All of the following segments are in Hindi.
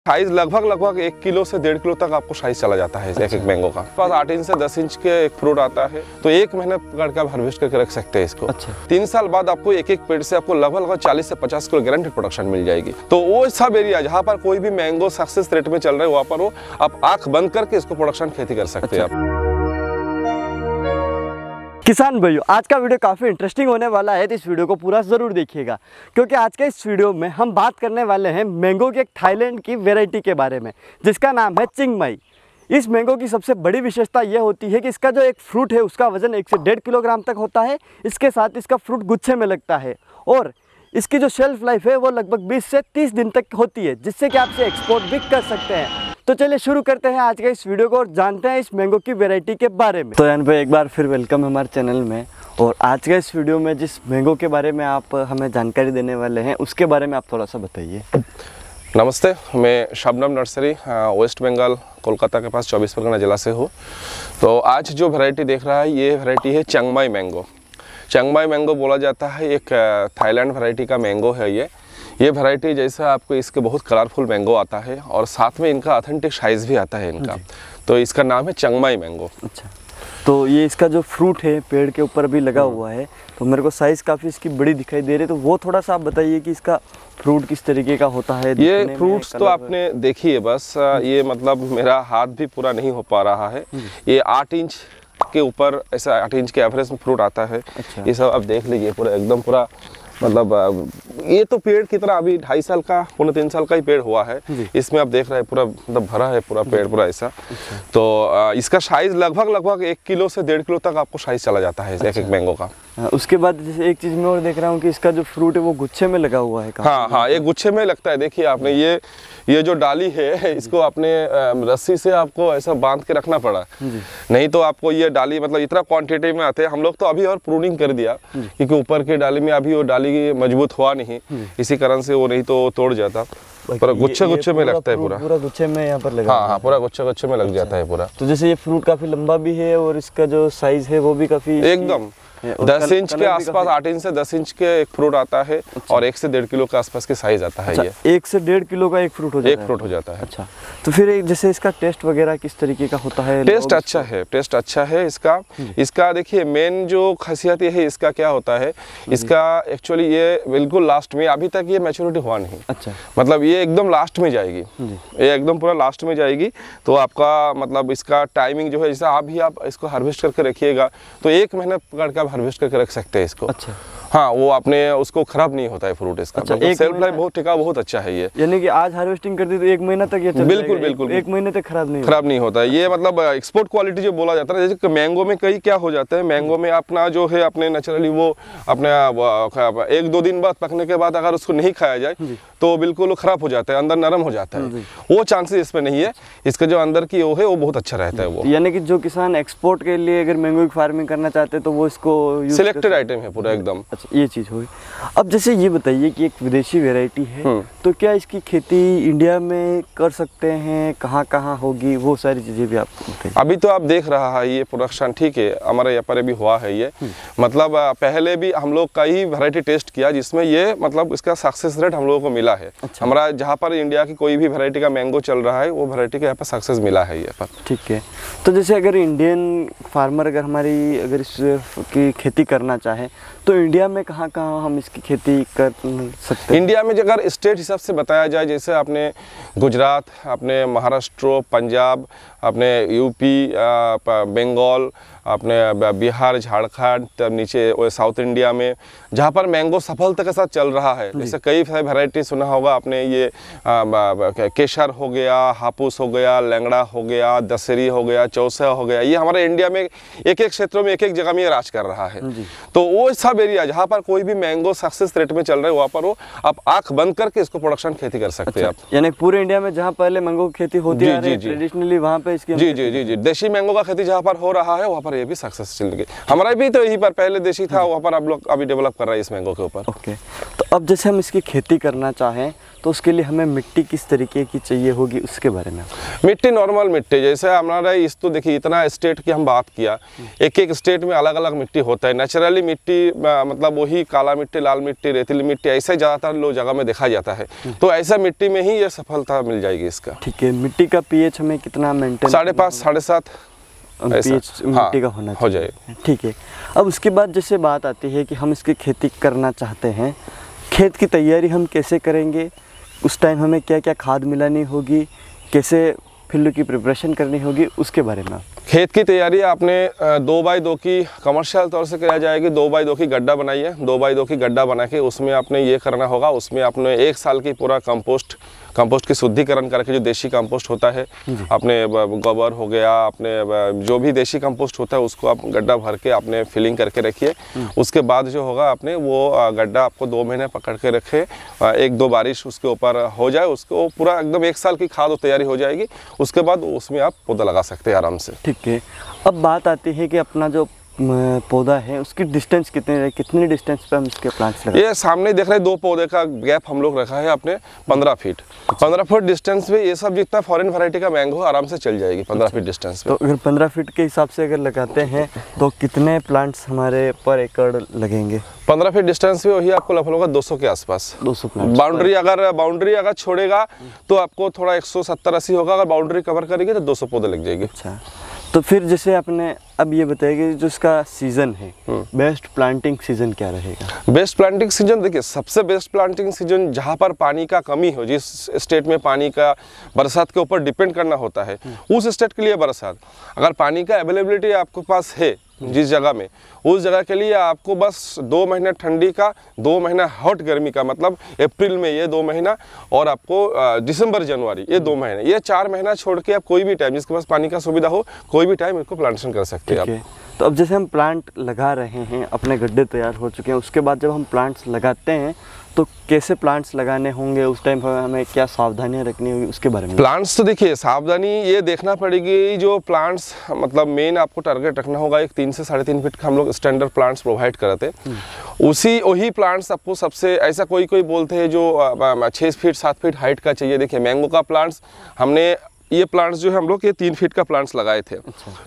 साइज लगभग 1 किलो से 1.5 किलो तक आपको साइज चला जाता है एक मैंगो का। पास 8 इंच से 10 इंच के एक फ्रूट आता है, तो 1 महीने करके आप हार्वेस्ट करके रख सकते हैं इसको। 3 साल बाद आपको एक पेड़ से आपको लगभग 40 से 50 किलो गारंटेड प्रोडक्शन मिल जाएगी। तो वो सब एरिया जहाँ पर कोई भी मैंगो सक्सेस रेट में चल रहा है वहाँ पर आप आंख बंद करके इसको प्रोडक्शन खेती कर सकते हैं आप। किसान भाइयों, आज का वीडियो काफ़ी इंटरेस्टिंग होने वाला है, तो इस वीडियो को पूरा ज़रूर देखिएगा, क्योंकि आज के इस वीडियो में हम बात करने वाले हैं मैंगो की एक थाईलैंड की वैरायटी के बारे में, जिसका नाम है चिंगमाई। इस मैंगो की सबसे बड़ी विशेषता यह होती है कि इसका जो एक फ्रूट है उसका वजन 1 से 1.5 किलोग्राम तक होता है। इसके साथ इसका फ्रूट गुच्छे में लगता है और इसकी जो शेल्फ लाइफ है वो लगभग 20 से 30 दिन तक होती है, जिससे कि आप इसे एक्सपोर्ट भी कर सकते हैं। तो चलिए शुरू करते हैं आज के इस वीडियो को और जानते हैं इस मैंगो की वैरायटी के बारे में। तो यानी भाई एक बार फिर वेलकम हमारे चैनल में, और आज के इस वीडियो में जिस मैंगो के बारे में आप हमें जानकारी देने वाले हैं उसके बारे में आप थोड़ा सा बताइए। नमस्ते, मैं शबनम नर्सरी वेस्ट बंगाल कोलकाता के पास 24 परगना जिला से हूँ। तो आज जो वैरायटी देख रहा है ये वैरायटी है चिंगमाई मैंगो। चिंगमाई मैंगो बोला जाता है, एक थाईलैंड वैरायटी का मैंगो है ये वैरायटी। जैसा आपको इसके बहुत कलरफुल मैंगो आता है और साथ में इनका ऑथेंटिक साइज़ भी आता है इनका, तो इसका नाम है चिंगमाई मैंगो। अच्छा, तो ये इसका जो फ्रूट है पेड़ के ऊपर भी लगा हुआ है, तो मेरे को साइज़ काफ़ी इसकी बड़ी दिखाई दे रही है, तो वो थोड़ा सा आप बताइए कि इसका फ्रूट किस तरीके का होता है। ये फ्रूट्स तो आपने देखी है, बस ये मतलब मेरा हाथ भी पूरा नहीं हो पा रहा है। ये 8 इंच के ऊपर ऐसा 8 इंच के एवरेज में फ्रूट आता है। अच्छा। ये सब आप देख लीजिए, पूरा एकदम पूरा मतलब ये तो पेड़ की तरह अभी 2.5 साल का 3 साल का ही पेड़ हुआ है। इसमें आप देख रहे हैं पूरा मतलब भरा है पूरा पेड़ पूरा ऐसा। अच्छा। तो इसका साइज लगभग 1 किलो से 1.5 किलो तक आपको साइज चला जाता है। अच्छा। एक मैंगो का। उसके बाद जैसे एक चीज मैं और देख रहा हूँ कि इसका जो फ्रूट है वो गुच्छे में लगा हुआ है। हाँ, ये गुच्छे में लगता है। देखिए आपने ये जो डाली है इसको आपने रस्सी से आपको ऐसा बांध के रखना पड़ा, नहीं तो आपको ये डाली मतलब इतना क्वांटिटी में आते हैं। हम लोग तो अभी और प्रूनिंग कर दिया क्योंकि ऊपर के डाली में अभी वो डाली मजबूत हुआ नहीं, इसी कारण से वो नहीं तो तोड़ जाता। पूरा गुच्छे में लगता है, पूरा गुच्छे में यहाँ पर लगा। हाँ, पूरा गुच्छे में लग जाता है पूरा। तो जैसे ये फ्रूट काफी लंबा भी है और इसका जो साइज है वो भी काफी एकदम 10 इंच के आसपास, 8 इंच से 10 इंच के एक फ्रूट आता है। अच्छा। और 1 से 1.5 किलो के आसपास के साइज आता है। ये 1 से 1.5 किलो का एक फ्रूट हो जाता है। अच्छा, तो फिर जैसे इसका टेस्ट वगैरह किस तरीके का होता है? टेस्ट अच्छा है इसका देखिए मेन जो खासियत ये है इसका क्या होता है, इसका एक्चुअली ये बिल्कुल लास्ट में, अभी तक ये मैच्योरिटी हुआ नहीं। अच्छा, मतलब ये एकदम लास्ट में जाएगी, ये एकदम पूरा लास्ट में जाएगी। तो आपका मतलब इसका टाइमिंग जो है, जैसे अभी आप इसको हार्वेस्ट करके रखिएगा तो 1 महीने करके हार्वेस्ट करके रख सकते हैं इसको। अच्छा। हाँ, वो आपने उसको खराब नहीं होता है फ्रूट इसका। अच्छा, मतलब सेल्फ लाइफ बहुत टिकाऊ बहुत अच्छा है ये। यानी कि आज हार्वेस्टिंग कर दी तो 1 महीना तक ये चल बिल्कुल 1 महीने तक खराब नहीं होता है ये। मतलब एक्सपोर्ट क्वालिटी जो बोला जाता है, जैसे मैंगो में कई क्या हो जाता है, मैंगो में अपना जो है अपने नेचुरली वो अपने 1-2 दिन बाद पकने के बाद अगर उसको नहीं खाया जाए तो बिल्कुल खराब हो जाता है, अंदर नरम हो जाता है। वो चांसेस इसमें नहीं है। इसका जो अंदर की वो है वो बहुत अच्छा रहता है वो। यानी कि जो किसान एक्सपोर्ट के लिए अगर मैंगो की फार्मिंग करना चाहते हैं तो वो इसको सिलेक्टेड आइटम है पूरा एकदम। अच्छा, ये चीज़ हुई। अब जैसे ये बताइए कि एक विदेशी वैरायटी है, तो क्या इसकी खेती इंडिया में कर सकते हैं? कहाँ होगी वो सारी चीज़ें भी आप बताइए। अभी तो आप देख रहा है ये प्रोडक्शन ठीक है, हमारे यहाँ पर भी हुआ है ये। मतलब पहले भी हम लोग कई वैरायटी टेस्ट किया जिसमें ये मतलब इसका सक्सेस रेट हम लोगों को मिला है। अच्छा। हमारा जहाँ पर इंडिया की कोई भी वैरायटी का मैंगो चल रहा है वो वैरायटी का यहाँ पर सक्सेस मिला है ये पर। ठीक है, तो जैसे अगर इंडियन फार्मर अगर इसकी खेती करना चाहे तो इंडिया में कहाँ हम इसकी खेती कर सकते हैं? इंडिया में अगर स्टेट हिसाब से बताया जाए, जैसे आपने गुजरात, आपने महाराष्ट्र, पंजाब, आपने यूपी, बंगाल, आपने बिहार, झारखंड, तब नीचे साउथ इंडिया में जहाँ पर मैंगो सफलता के साथ चल रहा है, जैसे कई वैरायटी सुना होगा आपने, ये केसर हो गया, हापुस हो गया, लंगड़ा हो गया, दशहरी हो गया, चौसा हो गया। ये हमारे इंडिया में एक क्षेत्रों में एक जगह में ये राज कर रहा है। तो वो सब एरिया जहाँ पर कोई भी मैंगो सक्सेस रेट में चल रहा है वहाँ पर वो आप आंख बंद करके इसको प्रोडक्शन खेती कर सकते हैं। आप यानी पूरे इंडिया में जहाँ पहले मैंगो की खेती होती है ट्रेडिशनली वहाँ पे इसकी जी देशी मैंगो का खेती जहाँ पर हो रहा है वहाँ पर ये भी सक्सेस चल गई। हमारा भी तो यही पर पहले देशी था, वहाँ पर आप लोग अभी डेवलप कर रहे हैं इस मैंगो के ऊपर। ओके, तो अब जैसे हम इसकी खेती करना चाहें तो उसके लिए हमें मिट्टी किस तरीके की चाहिए होगी उसके बारे में। मिट्टी नॉर्मल मिट्टी, जैसे हमारा इस तो देखिए इतना स्टेट की हम बात किया, एक एक स्टेट में अलग अलग मिट्टी होता है। नेचुरली मिट्टी मतलब वही काला मिट्टी, लाल मिट्टी, रेतीली मिट्टी, ऐसे ज़्यादातर लोग जगह में देखा जाता है। तो ऐसा मिट्टी में ही ये सफलता मिल जाएगी इसका। ठीक है, मिट्टी का पीएच हमें कितना मेंटेन? 5.5 7.5 पीएच मिट्टी का होना हो चाहिए। जाए। ठीक है, अब उसके बाद जैसे बात आती है कि हम इसकी खेती करना चाहते हैं, खेत की तैयारी हम कैसे करेंगे, उस टाइम हमें क्या क्या खाद मिलानी होगी, कैसे फील्ड की प्रिपरेशन करनी होगी, उसके बारे में। खेत की तैयारी आपने 2x2 की कमर्शियल तौर से किया जाएगी। 2x2 की गड्ढा बनाइए, 2x2 की गड्ढा बना के उसमें आपने ये करना होगा, उसमें आपने 1 साल की पूरा कंपोस्ट की शुद्धिकरण करके, जो देसी कंपोस्ट होता है, अपने गोबर हो गया, अपने जो भी देसी कंपोस्ट होता है उसको आप गड्ढा भर के आपने फिलिंग करके रखिए। उसके बाद जो होगा आपने वो गड्ढा आपको 2 महीने पकड़ के रखे, 1-2 बारिश उसके ऊपर हो जाए, उसको पूरा एकदम 1 साल की खाद तैयारी हो जाएगी। उसके बाद उसमें आप पौधा लगा सकते हैं आराम से। ठीक है, अब बात आती है कि अपना जो पौधा है उसकी डिस्टेंस कितनी डिस्टेंस पे हम इसके प्लांट्स लगाएं? ये सामने देख रहे हैं 2 पौधे का गैप हम लोग रखा है आपने 15 फीट। 15 फुट डिस्टेंस पे ये सब जितना फॉरेन वैरायटी का मैंगो आराम से चल जाएगी 15 फीट डिस्टेंस पे। तो अगर 15 फीट के हिसाब से अगर लगाते हैं तो कितने प्लांट्स हमारे पर एकड़ लगेंगे? 15 फीट डिस्टेंस पे वही आपको लगभग होगा 200 के आसपास। 200 प्लांट। बाउंड्री अगर छोड़ेगा तो आपको थोड़ा 170-80 होगा, अगर बाउंड्री कवर करेगी तो 200 पौधे लग जाएगी। अच्छा, तो फिर जैसे आपने अब ये बताया कि जो इसका सीजन है, बेस्ट प्लांटिंग सीजन क्या रहेगा? बेस्ट प्लांटिंग सीजन देखिए, सबसे बेस्ट प्लांटिंग सीजन जहाँ पर पानी का कमी हो, जिस स्टेट में पानी का बरसात के ऊपर डिपेंड करना होता है, उस स्टेट के लिए बरसात। अगर पानी का अवेलेबिलिटी आपके पास है जिस जगह में, उस जगह के लिए आपको बस 2 महीने ठंडी का, 2 महीना हॉट गर्मी का, मतलब अप्रैल में ये 2 महीना और आपको दिसंबर जनवरी ये 2 महीने, ये 4 महीना छोड़ के आप कोई भी टाइम जिसके पास पानी का सुविधा हो, कोई भी टाइम इसको प्लांटेशन कर सकते हैं आप। तो अब जैसे हम प्लांट लगा रहे हैं, अपने गड्ढे तैयार हो चुके हैं, उसके बाद जब हम प्लांट्स लगाते हैं तो कैसे प्लांट्स लगाने होंगे, उस टाइम हमें क्या सावधानियां रखनी होगी उसके बारे में? प्लांट्स तो देखिए, सावधानी ये देखना पड़ेगी, जो प्लांट्स मतलब मेन आपको टारगेट रखना होगा, एक 3 से 3.5 फीट का हम लोग स्टैंडर्ड प्लांट्स प्रोवाइड कराते हैं। वही प्लांट्स आपको सबसे, ऐसा कोई बोलते हैं जो 6 फीट 7 फीट हाइट का चाहिए। देखिए मैंगो का प्लांट्स हमने, ये प्लांट्स जो है हम लोग ये 3 फीट का प्लांट्स लगाए थे।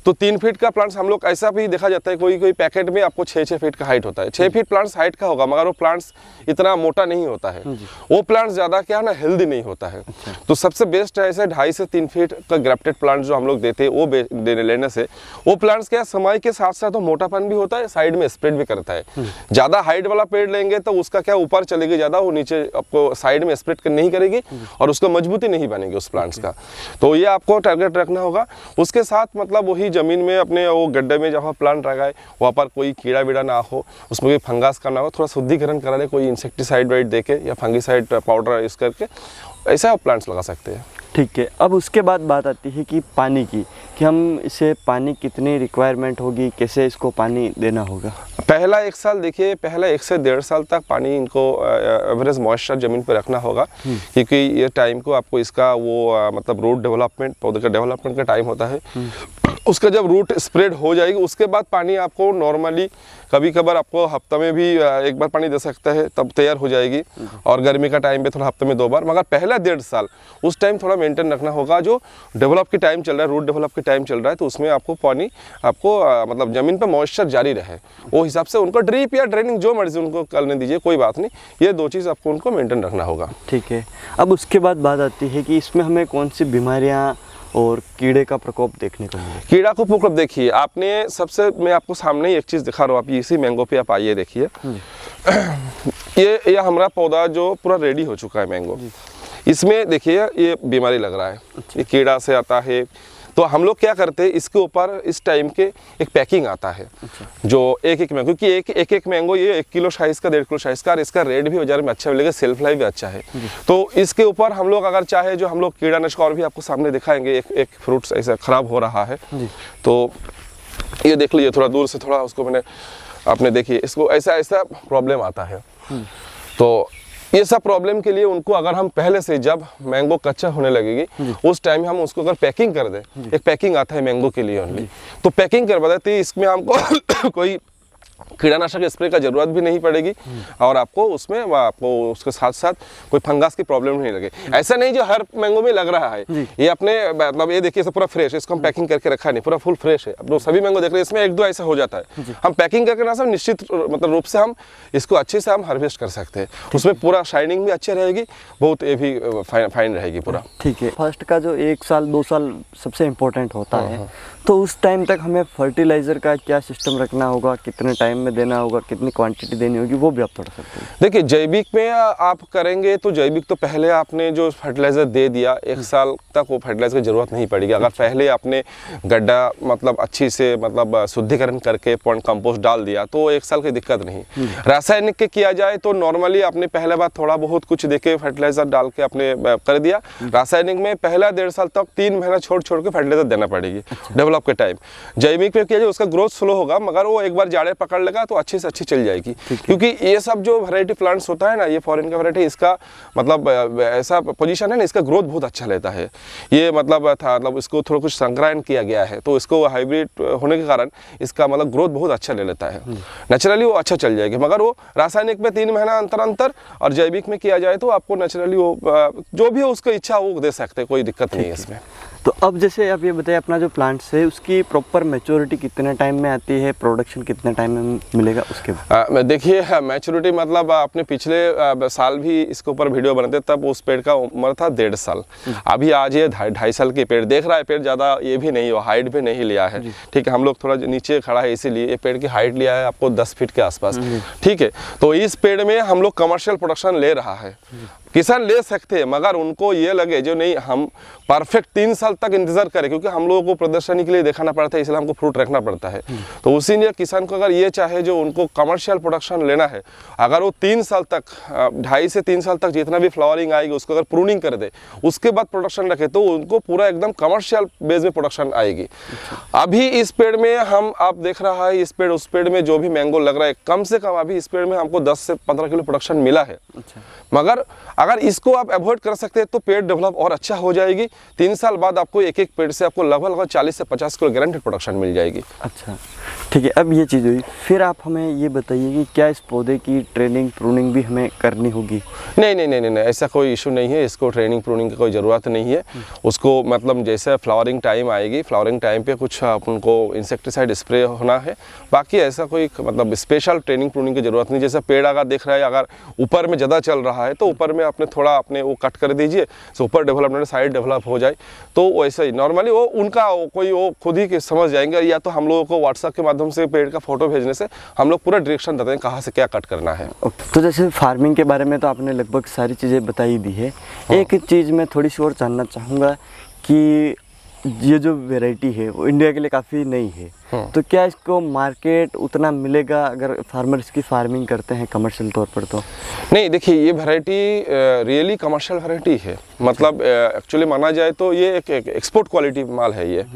तो 3 फीट का प्लांट्स हम लोग ऐसा भी देखा जाता है, कोई पैकेट में आपको 6 फीट का हाइट होता है। 6 फीट प्लांट्स हाइट का होगा, मगर वो प्लांट्स इतना मोटा नहीं होता है, वो प्लांट्स ज़्यादा क्या है ना, हेल्दी नहीं होता है। तो सबसे बेस्ट है ऐसे 2.5 से 3 फीट का ग्राफ्टेड प्लांट्स जो हम लोग देते हैं, वो लेने से वो प्लांट्स क्या समय के साथ साथ मोटापन भी होता है, साइड में स्प्रेड भी करता है। ज़्यादा हाइट वाला पेड़ लेंगे तो उसका क्या ऊपर चलेगी ज़्यादा, वो नीचे आपको साइड में स्प्रेड नहीं करेगी और उसका मजबूती नहीं बनेगी उस प्लांट्स का। तो ये आपको टारगेट रखना होगा। उसके साथ मतलब वही जमीन में अपने वो गड्ढे में जहाँ प्लांट लगाए वहाँ पर कोई कीड़ा वीड़ा ना हो, उसमें कोई फंगस का ना हो, थोड़ा शुद्धिकरण करा ले, कोई इंसेक्टिसाइड वाइड देके या फंगिसाइड पाउडर यूज करके ऐसा आप प्लांट्स लगा सकते हैं। ठीक है, अब उसके बाद बात आती है कि पानी की, कि हम इसे पानी कितनी रिक्वायरमेंट होगी, कैसे इसको पानी देना होगा? पहला 1 साल देखिए, पहला 1 से 1.5 साल तक पानी इनको एवरेज मॉइस्चर ज़मीन पर रखना होगा, क्योंकि ये टाइम को आपको इसका वो मतलब रूट डेवलपमेंट, पौधे का डेवलपमेंट का टाइम होता है। उसका जब रूट स्प्रेड हो जाएगी उसके बाद पानी आपको नॉर्मली कभी कभार आपको हफ्ते में भी 1 बार पानी दे सकता है, तब तैयार हो जाएगी। और गर्मी का टाइम पे थोड़ा हफ्ते में 2 बार, मगर पहला 1.5 साल उस टाइम थोड़ा मेंटेन रखना होगा। जो डेवलप की टाइम चल रहा है, रूट डेवलप की टाइम चल रहा है, तो उसमें आपको पानी आपको मतलब ज़मीन पर मॉइस्चर जारी रहे, वो हिसाब से उनको ड्रिप या ड्रेनिंग जो मर्जी उनको करने दीजिए, कोई बात नहीं। ये 2 चीज़ आपको उनको मेंटेन रखना होगा। ठीक है, अब उसके बाद बात आती है कि इसमें हमें कौन सी बीमारियाँ और कीड़े का प्रकोप देखने को मिले? कीड़ा को प्रकोप देखिए, आपने सबसे, मैं आपको सामने ही एक चीज़ दिखा रहा हूँ, आप इसी मैंगो पे आप आइए देखिए। ये हमारा पौधा जो पूरा रेडी हो चुका है मैंगो, इसमें देखिए ये बीमारी लग रहा है। अच्छा। ये कीड़ा से आता है, तो हम लोग क्या करते हैं, इसके ऊपर इस टाइम के एक पैकिंग आता है। अच्छा। जो एक मैंगो, क्योंकि एक मैंगो ये 1 किलो साइज़ का, 1.5 किलो साइज़ का, और इसका रेट भी बाजार में अच्छा मिलेगा, सेल्फ लाइफ भी अच्छा है। तो इसके ऊपर हम लोग अगर चाहे, जो हम लोग कीड़ानाशक और भी आपको सामने दिखाएंगे, एक फ्रूट्स ऐसा ख़राब हो रहा है, तो ये देख लीजिए, थोड़ा दूर से थोड़ा उसको मैंने, आपने देखिए इसको ऐसा प्रॉब्लम आता है। तो ये सब प्रॉब्लम के लिए उनको अगर हम पहले से, जब मैंगो कच्चा होने लगेगी उस टाइम हम उसको अगर पैकिंग कर दें, एक पैकिंग आता है मैंगो के लिए ओनली, तो पैकिंग करवा देते हैं। इसमें हमको कोई कीड़ानाशक स्प्रे का जरूरत भी नहीं पड़ेगी और आपको उसके साथ साथ कोई फंगस की प्रॉब्लम नहीं लगे। ऐसा नहीं जो हर मैंगो में लग रहा है, ये अपने मतलब ये देखिए पूरा फ्रेश, इसको हम पैकिंग करके रखा नहीं, पूरा फुल फ्रेश है। अब सभी मैंगो देख रहे हैं इसमें एक दो ऐसा हो जाता है, हम पैकिंग करके ना सब निश्चित मतलब रूप से हम इसको अच्छे से हम हार्वेस्ट कर सकते हैं। उसमें पूरा शाइनिंग भी अच्छी रहेगी, बहुत ये भी फाइन रहेगी पूरा। ठीक है, फर्स्ट का जो 1 साल 2 साल सबसे इम्पोर्टेंट होता है, तो उस टाइम तक हमें फर्टिलाइजर का क्या सिस्टम रखना होगा, कितने टाइम में देना होगा, कितनी क्वांटिटी देनी होगी, वो भी आप थोड़ा सकते हैं। देखिए जैविक में आप करेंगे तो जैविक तो पहले आपने जो फर्टिलाइजर दे दिया 1 साल तक वो फर्टिलाइजर की जरूरत नहीं पड़ेगी। अगर पहले आपने गड्ढा मतलब अच्छी से मतलब शुद्धिकरण करके कंपोस्ट डाल दिया तो 1 साल की दिक्कत नहीं। रासायनिक के किया जाए तो नॉर्मली आपने पहले बार थोड़ा बहुत कुछ देके फर्टिलाइजर डाल के आपने कर दिया। रासायनिक में पहला 1.5 साल तक 3 महीना छोड़ के फर्टिलाइजर देना पड़ेगी डेवलप के टाइम। जैविक में किया जाए उसका ग्रोथ स्लो होगा, मगर वो एक बार जाड़े पकड़ लेगा तो अच्छी से अच्छी चल जाएगी। क्योंकि ये सब जो वैरायटी प्लांट्स होता है ना, ये फॉरेन का वैरायटी, इसका मतलब ऐसा पोजीशन है ना, इसका ग्रोथ बहुत अच्छा लेता है। ये मतलब इसको थोड़ा कुछ संकरायन किया गया है तो इसको हाइब्रिड होने के कारण इसका मतलब ग्रोथ बहुत अच्छा ले लेता है। नेचुरली वो अच्छा चल जाएगी, मगर वो रासायनिक में 3 महीना अंतर और जैविक में किया जाए तो आपको नेचुरली वो जो भी हो उसकी इच्छा वो दे सकते हैं, कोई दिक्कत नहीं है इसमें। तो अब जैसे आप ये बताइए, अपना जो प्लांट्स है उसकी प्रॉपर मैच्योरिटी कितने टाइम में आती है, प्रोडक्शन कितने टाइम में मिलेगा उसके बाद? देखिए मैच्योरिटी मतलब आपने पिछले साल भी इसके ऊपर वीडियो बनाते तब उस पेड़ का उम्र था 1.5 साल। अभी आज ये 2.5 साल के पेड़ देख रहा है। पेड़ ज़्यादा ये भी नहीं, हाइट भी नहीं लिया है, ठीक है। हम लोग थोड़ा नीचे खड़ा है इसीलिए ये पेड़ की हाइट लिया है आपको 10 फीट के आसपास, ठीक है। तो इस पेड़ में हम लोग कमर्शियल प्रोडक्शन ले रहा है। किसान ले सकते हैं, मगर उनको ये लगे जो नहीं हम परफेक्ट 3 साल तक इंतजार करें, क्योंकि हम लोगों को प्रदर्शनी के लिए दिखाना पड़ता है, इसलिए हमको फ्रूट रखना पड़ता है। तो उसी लिए किसान को अगर ये चाहे जो उनको कमर्शियल प्रोडक्शन लेना है, अगर वो 3 साल तक 2.5 से 3 साल तक जितना भी फ्लावरिंग आएगी उसको अगर प्रूनिंग कर दे उसके बाद प्रोडक्शन रखे तो उनको पूरा एकदम कमर्शियल बेस में प्रोडक्शन आएगी। अभी इस पेड़ में हम आप देख रहा है, इस पेड़ उस पेड़ में जो भी मैंगो लग रहा है, कम से कम अभी इस पेड़ में हमको 10 से 15 किलो प्रोडक्शन मिला है। मगर अगर इसको आप अवॉइड कर सकते हैं तो पेड़ डेवलप और अच्छा हो जाएगी। 3 साल बाद आपको एक पेड़ से आपको लगभग 40 से 50 किलो गारंटेड प्रोडक्शन मिल जाएगी। अच्छा ठीक है, अब ये चीज़ हुई, फिर आप हमें ये बताइए कि क्या इस पौधे की ट्रेनिंग प्रूनिंग भी हमें करनी होगी? नहीं, ऐसा कोई इशू नहीं है। इसको ट्रेनिंग प्रूनिंग की कोई ज़रूरत नहीं है। उसको मतलब जैसे फ्लावरिंग टाइम आएगी, फ्लावरिंग टाइम पे कुछ उनको इंसेक्टिसाइड स्प्रे होना है, बाकी ऐसा कोई मतलब स्पेशल ट्रेनिंग प्रूनिंग की ज़रूरत नहीं। जैसे पेड़ अगर देख रहा है अगर ऊपर में ज़्यादा चल रहा है तो ऊपर में आपने थोड़ा अपने वो कट कर दीजिए, तो ऊपर डेवलपमेंट साइड डेवलप हो जाए तो वैसे ही नॉर्मली वो उनका वो खुद ही समझ जाएंगे, या तो हम लोगों को व्हाट्सएप के माध्यम से पेड़ का फोटो भेजने से हम लोग पूरा डायरेक्शन देते हैं कहाँ से क्या कट करना है। तो जैसे फार्मिंग के बारे में तो आपने लगभग सारी चीज़ें बताई दी है। एक चीज़ मैं थोड़ी सी और जानना चाहूँगा कि ये जो वैरायटी है वो इंडिया के लिए काफ़ी नई है, तो क्या इसको मार्केट उतना मिलेगा अगर फार्मर इसकी फार्मिंग करते हैं कमर्शियल तौर पर? तो नहीं, देखिए ये वैरायटी रियली कमर्शियल वैरायटी है। मतलब एक्चुअली माना जाए तो ये एक एक्सपोर्ट क्वालिटी माल है ये,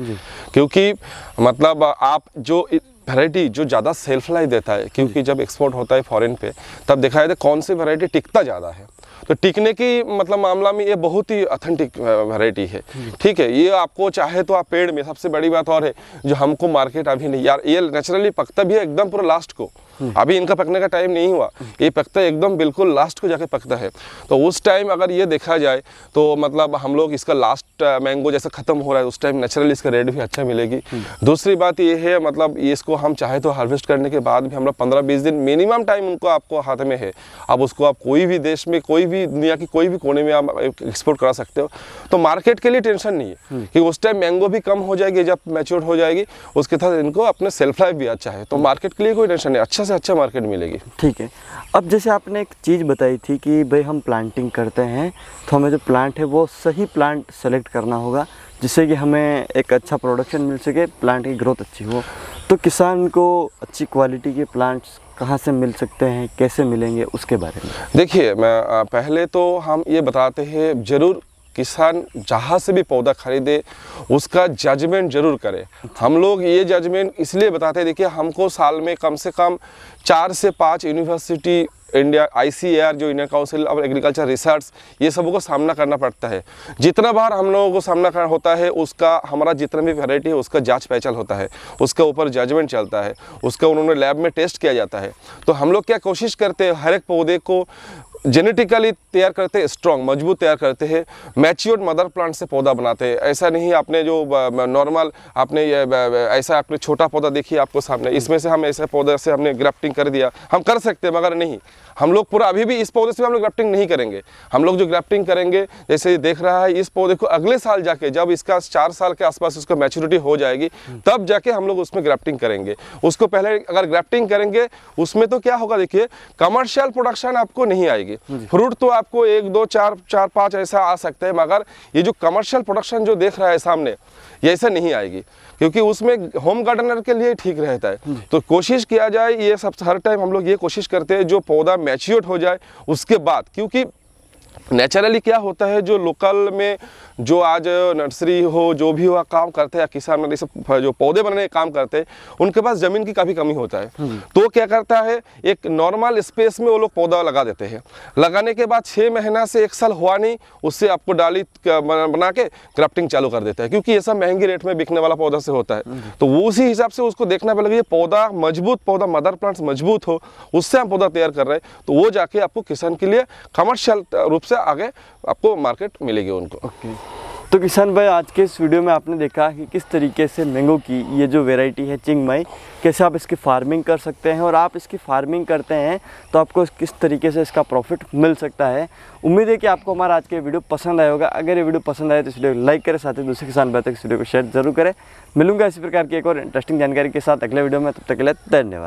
क्योंकि मतलब आप जो वैरायटी जो ज़्यादा सेल्फ लाइफ देता है, क्योंकि जब एक्सपोर्ट होता है फॉरेन पे तब देखा जाए कौन सी वैरायटी टिकता ज़्यादा है, तो टिकने की मतलब मामला में ये बहुत ही ऑथेंटिक वैरायटी है, ठीक है। ये आपको चाहे तो आप पेड़ में, सबसे बड़ी बात और है जो हमको मार्केट अभी नहीं, यार ये नेचुरली पकता भी है एकदम पूरा लास्ट को, अभी इनका पकने का टाइम नहीं हुआ, ये पकता है एकदम बिल्कुल लास्ट को जाके पकता है। तो उस टाइम अगर ये देखा जाए तो मतलब हम लोग इसका लास्ट मैंगो जैसे ख़त्म हो रहा है उस टाइम नेचुरली इसका रेट भी अच्छा मिलेगी। दूसरी बात ये है मतलब इसको हम चाहे तो हार्वेस्ट करने के बाद भी हम लोग 15-20 दिन मिनिमम टाइम उनको आपको हाथ में है। अब उसको आप कोई भी देश में, कोई भी दुनिया की कोई भी कोने में आप एक्सपोर्ट करा सकते हो, तो मार्केट के लिए टेंशन नहीं है कि उस टाइम मैंगो भी कम हो जाएगी, जब मैच्योर हो जाएगी उसके साथ इनको अपने सेल्फ लाइफ भी अच्छा है, तो मार्केट के लिए कोई टेंशन नहीं, अच्छा से अच्छा मार्केट मिलेगी। ठीक है, अब जैसे आपने एक चीज़ बताई थी कि भाई हम प्लांटिंग करते हैं तो हमें जो प्लांट है वो सही प्लांट सेलेक्ट करना होगा जिससे कि हमें एक अच्छा प्रोडक्शन मिल सके, प्लांट की ग्रोथ अच्छी हो। तो किसान को अच्छी क्वालिटी के प्लांट्स कहाँ से मिल सकते हैं, कैसे मिलेंगे, उसके बारे में देखिए। मैं पहले तो हम ये बताते हैं ज़रूर किसान जहाँ से भी पौधा खरीदे उसका जजमेंट जरूर करे। हम लोग ये जजमेंट इसलिए बताते हैं, देखिए हमको साल में कम से कम 4 से 5 यूनिवर्सिटी इंडिया ICAR जो Indian council of agriculture research, ये सबों को सामना करना पड़ता है। जितना बार हम लोगों को सामना करना होता है, उसका हमारा जितना भी वैरायटी है उसका जांच पहचान होता है, उसके ऊपर जजमेंट चलता है, उसका उन्होंने लैब में टेस्ट किया जाता है। तो हम लोग क्या कोशिश करते हैं, हर एक पौधे को जेनेटिकली तैयार करते हैं, स्ट्रॉन्ग मजबूत तैयार करते हैं, मैच्योर्ड मदर प्लांट से पौधा बनाते हैं। ऐसा नहीं आपने जो नॉर्मल आपने ये ऐसा आपने छोटा पौधा देखिए आपको सामने, इसमें से हम ऐसे पौधे से हमने ग्राफ्टिंग कर दिया, हम कर सकते हैं मगर नहीं, हम लोग पूरा अभी भी इस पौधे से हम लोग ग्राफ्टिंग नहीं करेंगे। हम लोग जो ग्राफ्टिंग करेंगे, जैसे ये देख रहा है, इस पौधे को अगले साल जाके जब इसका 4 साल के आसपास उसका मैच्योरिटी हो जाएगी, तब जाके हम लोग उसमें ग्राफ्टिंग करेंगे। उसको पहले अगर ग्राफ्टिंग करेंगे उसमें तो क्या होगा, देखिए कमर्शियल प्रोडक्शन आपको नहीं आएगी। फ्रूट तो आपको 1 2 4 4 5 ऐसा आ सकता है, मगर ये जो कमर्शियल प्रोडक्शन जो देख रहा है सामने, ये ऐसा नहीं आएगी, क्योंकि उसमें होम गार्डनर के लिए ठीक रहता है। तो कोशिश किया जाए, ये सब हर टाइम हम लोग ये कोशिश करते हैं जो पौधा मैच्योर हो जाए उसके बाद, क्योंकि नेचुरली क्या होता है, जो लोकल में जो आज नर्सरी हो जो भी हो काम करते हैं या किसान मतलब सब जो पौधे बनाने का काम करते हैं, उनके पास ज़मीन की काफ़ी कमी होता है। तो क्या करता है, एक नॉर्मल स्पेस में वो लोग पौधा लगा देते हैं। लगाने के बाद 6 महीना से 1 साल हुआ नहीं, उससे आपको डाली बना के ग्राफ्टिंग चालू कर देता है, क्योंकि ये सब महंगी रेट में बिकने वाला पौधा से होता है। तो वो उसी हिसाब से उसको देखना पड़ेगा, ये पौधा मजबूत, पौधा मदर प्लांट्स मजबूत हो, उससे हम पौधा तैयार कर रहे हैं, तो वो जाके आपको किसान के लिए कमर्शियल रूप से आगे आपको मार्केट मिलेगी उनको। तो किसान भाई, आज के इस वीडियो में आपने देखा कि किस तरीके से मैंगो की ये जो वैरायटी है चिंगमाई, कैसे आप इसकी फार्मिंग कर सकते हैं, और आप इसकी फार्मिंग करते हैं तो आपको किस तरीके से इसका प्रॉफिट मिल सकता है। उम्मीद है कि आपको हमारा आज के वीडियो पसंद आया होगा। अगर ये वीडियो पसंद आए तो इस वीडियो को लाइक करें, साथ ही दूसरे किसान भाई तक इस वीडियो को शेयर जरूर करें। मिलूंगा इसी प्रकार की एक और इंटरेस्टिंग जानकारी के साथ अगले वीडियो में, तब तक के लिए धन्यवाद।